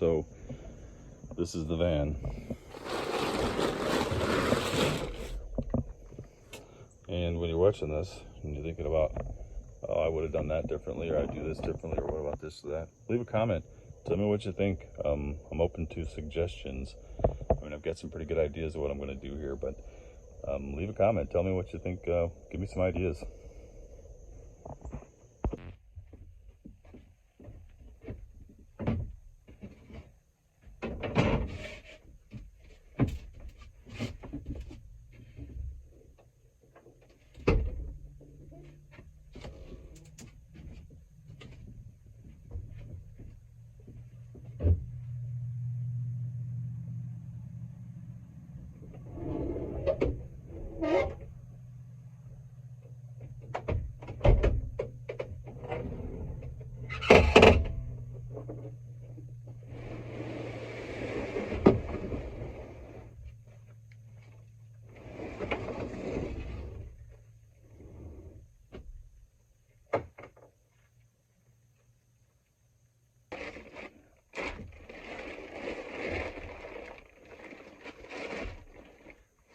So this is the van. And when you're watching this and you're thinking about, oh, I would have done that differently, or I'd do this differently, or what about this or that, leave a comment. Tell me what you think. I'm open to suggestions. I mean, I've got some pretty good ideas of what I'm going to do here, but leave a comment. Tell me what you think. Give me some ideas.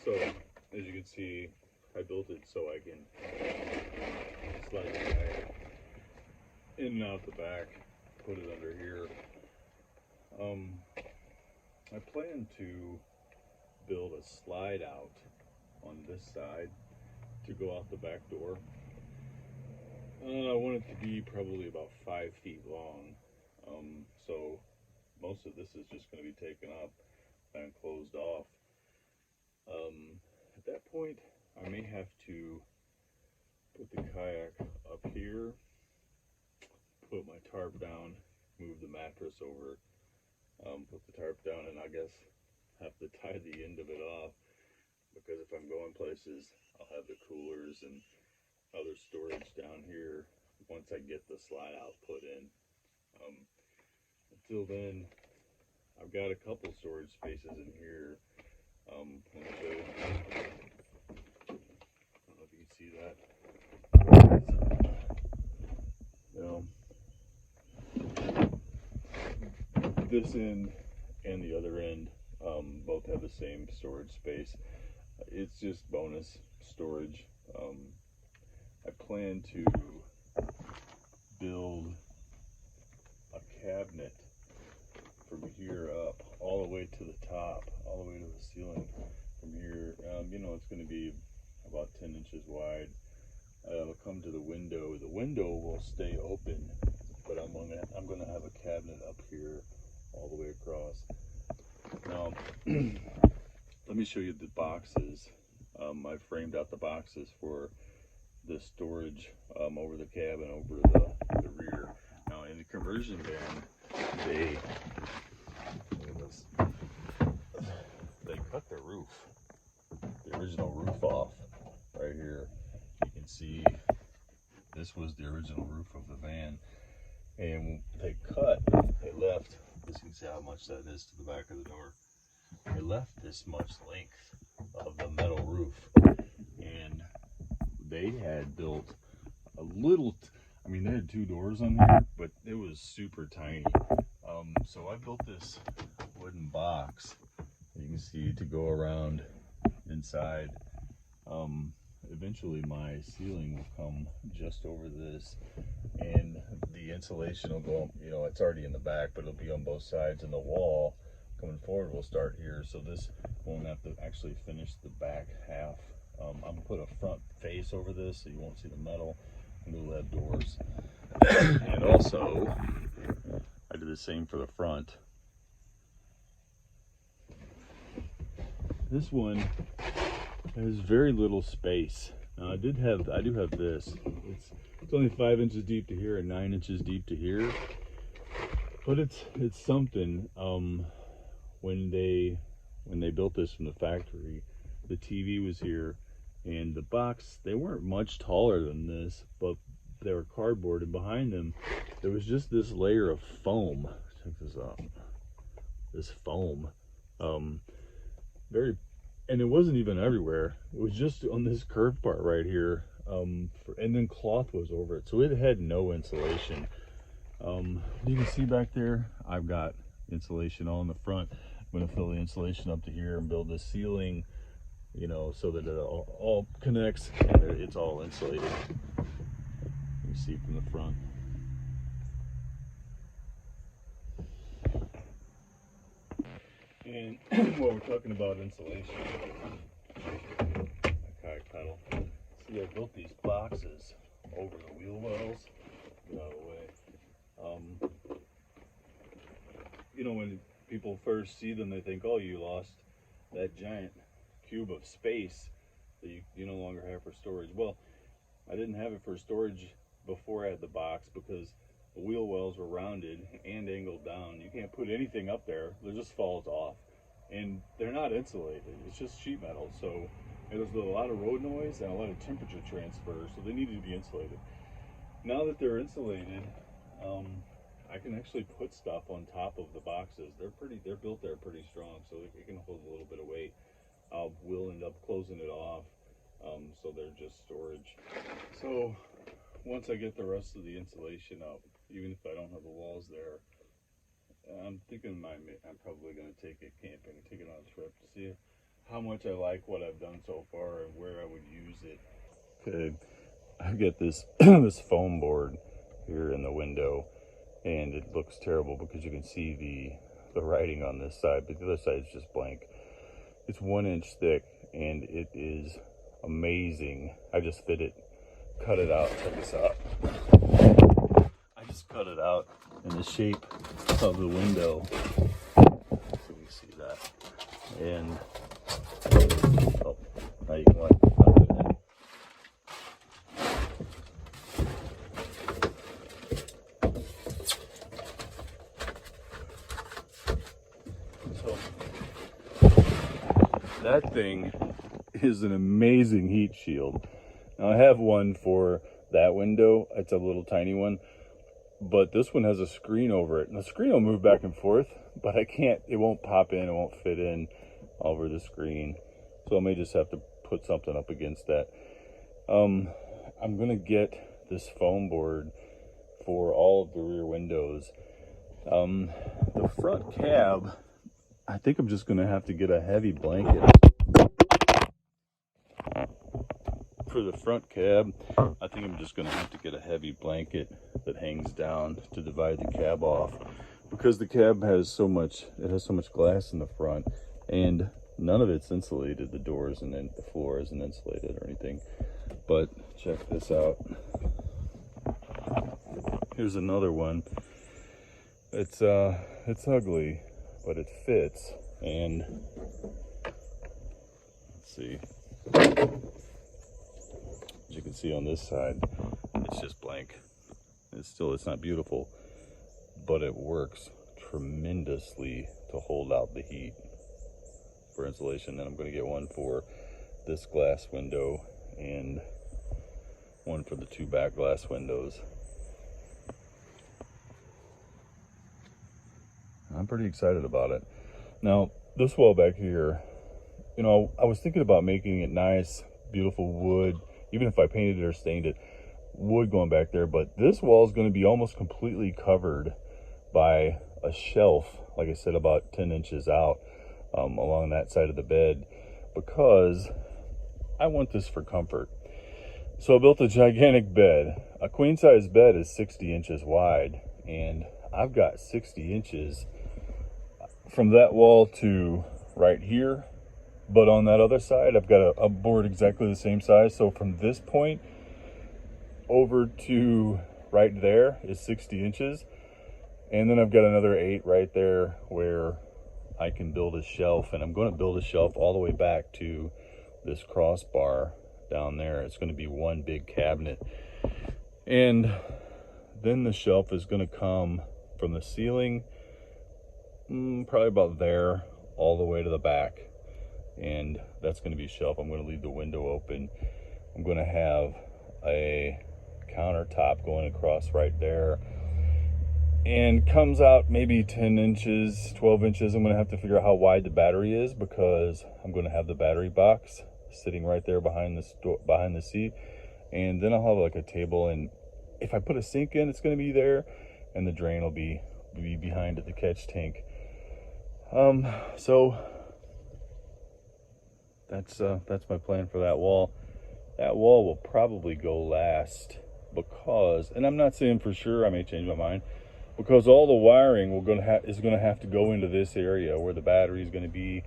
So, as you can see, I built it so I can slide the kayak in and out the back, put it under here. I plan to build a slide out on this side to go out the back door. I want it to be probably about 5 feet long. So most of this is just going to be taken up and closed off. At that point, I may have to put the kayak up here, put my tarp down, move the mattress over, put the tarp down, and I guess have to tie the end of it off, because if I'm going places, I'll have the coolers and other storage down here once I get the slide out put in. Until then, I've got a couple storage spaces in here. Let me show you. I don't know if you can see that. This end and the other end both have the same storage space. It's just bonus storage. I plan to build a cabinet from here up all the way to the top, all the way to the ceiling. From here, it's going to be about 10 inches wide. It'll come to the window. The window will stay open, but I'm going to have a cabinet up here all the way across. Now, let me show you the boxes. I framed out the boxes for the storage over the cabin, over the rear. Now, in the conversion van, they cut the roof, the original roof off right here. You can see this was the original roof of the van, and they left, you can see how much that is to the back of the door. They left this much length of the metal roof, and they had built a little, they had 2 doors on here, but it was super tiny. So I built this wooden box, you can see, to go around inside. Eventually my ceiling will come just over this, and the insulation will go, it's already in the back, but it'll be on both sides, and the wall coming forward will start here, so this won't have to actually finish the back half. I'm gonna put a front face over this so you won't see the metal, and it'll have doors. And also, I did the same for the front. This one has very little space. Now I do have this. It's only 5 inches deep to here and 9 inches deep to here, but it's something. When they built this from the factory, the TV was here, and the box, they weren't much taller than this, but they were cardboard, and behind them there was just this layer of foam. Check this out. This foam, and it wasn't even everywhere. It was just on this curved part right here, and then cloth was over it, so it had no insulation. You can see back there, I've got insulation all in the front. I'm going to fill the insulation up to here and build the ceiling, you know, so that it all connects and it's all insulated. You see from the front. And while we're talking about insulation, see, I built these boxes over the wheel wells. Get out of the way. You know, when people first see them, they think, oh, you lost that giant cube of space that you no longer have for storage. Well, I didn't have it for storage before I had the box because the wheel wells were rounded and angled down. You can't put anything up there, it just falls off. And they're not insulated, it's just sheet metal. So there's a lot of road noise and a lot of temperature transfer, so they need to be insulated. Now that they're insulated, I can actually put stuff on top of the boxes. They're built there pretty strong, so it can hold a little bit of weight. We'll end up closing it off, so they're just storage. So once I get the rest of the insulation up, even if I don't have the walls there, I'm thinking I'm probably going to take it camping, take it on a trip to see how much I like what I've done so far and where I would use it. Okay, I've got this this foam board here in the window, and it looks terrible because you can see the writing on this side, but the other side is just blank. It's 1 inch thick and it is amazing. I just cut it out. Check this out. I just cut it out in the shape of the window, so you can see that. And oh, now you can put it in. So that thing is an amazing heat shield. Now I have one for that window. It's a little tiny one, but this one has a screen over it, and the screen will move back and forth, but it won't pop in, it won't fit in over the screen. So I may just have to put something up against that. I'm gonna get this foam board for all of the rear windows. The front cab, I think I'm just gonna have to get a heavy blanket. For the front cab, I think I'm just gonna have to get a heavy blanket that hangs down to divide the cab off, because the cab has so much glass in the front and none of it's insulated. The doors and then the floor isn't insulated or anything. But check this out. Here's another one. It's ugly, but it fits. And let's see. As you can see on this side, it's just blank. It's not beautiful, but it works tremendously to hold out the heat for insulation. Then I'm going to get one for this glass window and one for the 2 back glass windows. I'm pretty excited about it. Now, this wall back here, you know, I was thinking about making it nice, beautiful wood, even if I painted it or stained it, wood going back there, but this wall is going to be almost completely covered by a shelf, like I said, about 10 inches out along that side of the bed, because I want this for comfort. So I built a gigantic bed. A queen size bed is 60 inches wide, and I've got 60 inches from that wall to right here. But on that other side, I've got a board exactly the same size. So from this point over to right there is 60 inches. And then I've got another 8 right there where I can build a shelf. And I'm going to build a shelf all the way back to this crossbar down there. It's going to be one big cabinet. And then the shelf is going to come from the ceiling, probably about there, all the way to the back. And that's going to be a shelf. I'm going to leave the window open. I'm going to have a countertop going across right there, and comes out maybe 10 inches, 12 inches. I'm going to have to figure out how wide the battery is, because I'm going to have the battery box sitting right there behind the seat. And then I'll have like a table, and if I put a sink in, it's going to be there, and the drain will be behind at the catch tank. So that's my plan for that wall. That wall will probably go last because, and I'm not saying for sure, I may change my mind, because all the wiring is gonna have to go into this area where the battery is gonna be.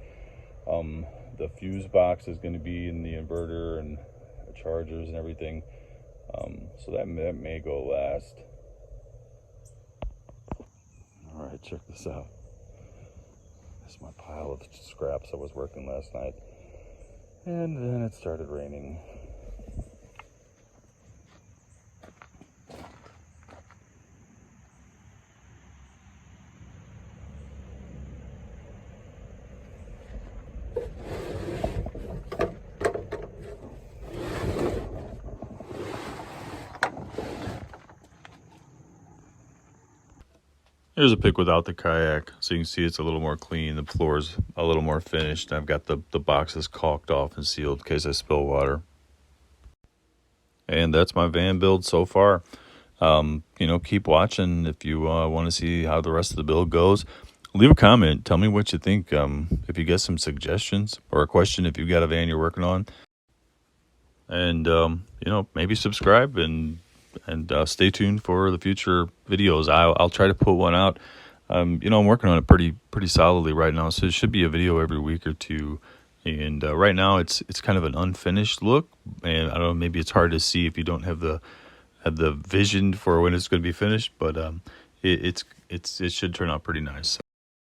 The fuse box is gonna be in the inverter and the chargers and everything. So that may go last. All right, check this out. This is my pile of scraps I was working last night. And then it started raining. Here's a pic without the kayak, so you can see it's a little more clean. The floor's a little more finished. I've got the boxes caulked off and sealed in case I spill water. And that's my van build so far. Keep watching if you want to see how the rest of the build goes. Leave a comment. Tell me what you think. If you get some suggestions or a question, if you've got a van you're working on. And, maybe subscribe and stay tuned for the future videos. I'll try to put one out. I'm working on it pretty solidly right now, so it should be a video every week or two. And right now it's kind of an unfinished look, and I don't know, maybe it's hard to see if you don't have the vision for when it's going to be finished, but it should turn out pretty nice. So